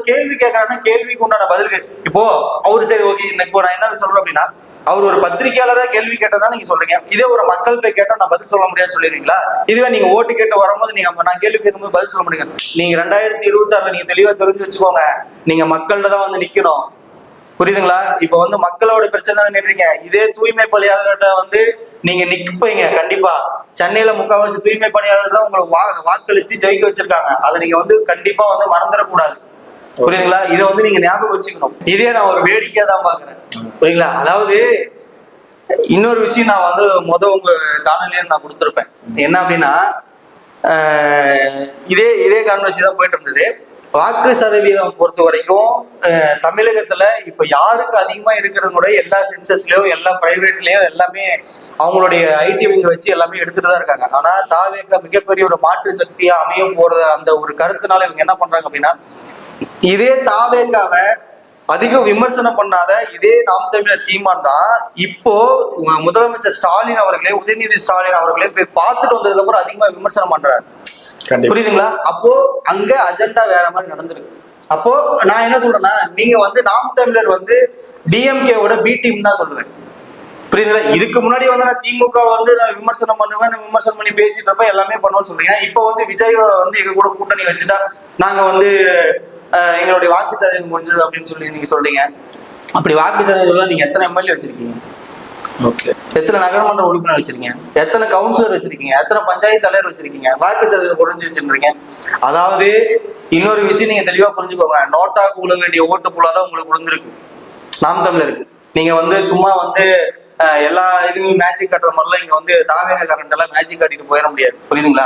கேள்வி கேட்கறாங்கன்னா கேள்விக்கு உண்டான பதிலுக்கு இப்போ அவரு சரி ஓகே, இப்போ நான் என்ன சொல்றேன் அப்படின்னா, அவர் ஒரு பத்திரிகையாளரா கேள்வி கேட்டதா நீங்க சொல்றீங்க. இதே ஒரு மக்கள் போய் கேட்டா நான் பதில் சொல்ல முடியாதுன்னு சொல்லிடுறீங்களா? இதுவே நீங்க ஓட்டு கேட்டு வரும்போது நீங்க நான் கேள்வி கேட்கும்போது பதில் சொல்ல முடியுங்க. நீங்க 2026 நீங்க தெளிவா தெரிஞ்சு வச்சுக்கோங்க, நீங்க மக்கள்கிட்ட தான் வந்து நிக்கணும். புரியுதுங்களா? இப்ப வந்து மக்களோட பிரச்சனை தானே நின்றீங்க. இதே தூய்மை பணியாளர்கிட்ட வந்து நீங்க நிற்பீங்க கண்டிப்பா. சென்னையில முக்கால்வாசி தூய்மை பணியாளர் தான் உங்களை வாக்களிச்சு ஜெயிக்க வச்சிருக்காங்க. அதை நீங்க வந்து கண்டிப்பா வந்து மறந்துடக்கூடாது. புரியுதுங்களா? இதை வந்து நீங்க ஞாபகம் வச்சுக்கணும். இதே நான் ஒரு வேடிக்கையா தான் பாக்குறேன். புரியுங்களா? அதாவது இன்னொரு விஷயம் நான் வந்து உங்க காணொலியை நான் கொடுத்துருப்பேன். என்ன அப்படின்னா, இதே கான்வர்சி தான் போயிட்டு இருந்தது. வாக்கு சதவீதம் பொறுத்த வரைக்கும் தமிழகத்துல இப்ப யாருக்கு அதிகமா இருக்கிறது கூட எல்லா சென்சஸ்லயும் எல்லா பிரைவேட்லயும் எல்லாமே அவங்களுடைய ஐடி விங்க வச்சு எல்லாமே எடுத்துட்டு தான் இருக்காங்க. ஆனா தாவேக மிகப்பெரிய ஒரு மாற்று சக்தியா அமைய போறது அந்த ஒரு கருத்துனால இவங்க என்ன பண்றாங்க அப்படின்னா, இதே தாவேகாவை அதிகம் விமர்சனம் பண்ணாத இதே நாம் தமிழர் சீமான் தான் இப்போ முதலமைச்சர் ஸ்டாலின் அவர்களே, உதயநிதி ஸ்டாலின் அவர்களே போய் பார்த்துட்டு வந்ததுக்கு அப்புறம் அதிகமா விமர்சனம் பண்றாரு. புரியுதுங்களா? அப்போ அங்க அஜெண்டா வேற மாதிரி நடந்திருக்கு. அப்போ நான் என்ன சொல்றேன்னா, நீங்க வந்து நாம் தமிழர் வந்து டிஎம்கேவோட பி டீம் தான் சொல்லுவேன். புரியுதுங்களா? இதுக்கு முன்னாடி வந்து நான் திமுக வந்து நான் விமர்சனம் பண்ணுவேன், நான் விமர்சனம் பண்ணி பேசிட்டப்ப எல்லாமே பண்ணுவோம்னு சொல்றீங்க. இப்போ வந்து விஜய் வந்து எங்க கூட கூட்டணி வச்சுட்டா நாங்க வந்து எங்களுடைய வாக்கு சதவீதம் முடிஞ்சது அப்படின்னு சொல்லி நீங்க சொல்றீங்க. அப்படி வாக்கு சதவீதம் நீங்க எத்தனை எம்எல்ஏ வச்சிருக்கீங்க? ஓகே, எத்தனை நகரமன்ற உறுப்பினர் வச்சிருக்கீங்க? எத்தனை கவுன்சிலர் வச்சிருக்கீங்க? எத்தனை பஞ்சாயத்து தலைவர் வச்சிருக்கீங்க? வாக்கு சதவீதம் குறைஞ்சு வச்சிருக்கீங்க. அதாவது இன்னொரு விஷயம் நீங்க தெளிவா புரிஞ்சுக்கோங்க, நோட்டாக்கு உள்ள வேண்டிய ஓட்டு புலாதான் உங்களுக்கு விழுந்திருக்கு நாம் தமிழருக்கு. நீங்க வந்து சும்மா வந்து எல்லா இதுவும் மேஜிக் காட்டுற மாதிரிலாம் இங்க வந்து தாவேக கரண்ட் எல்லாம் மேஜிக் காட்டிட்டு போயிட முடியாது. புரியுதுங்களா?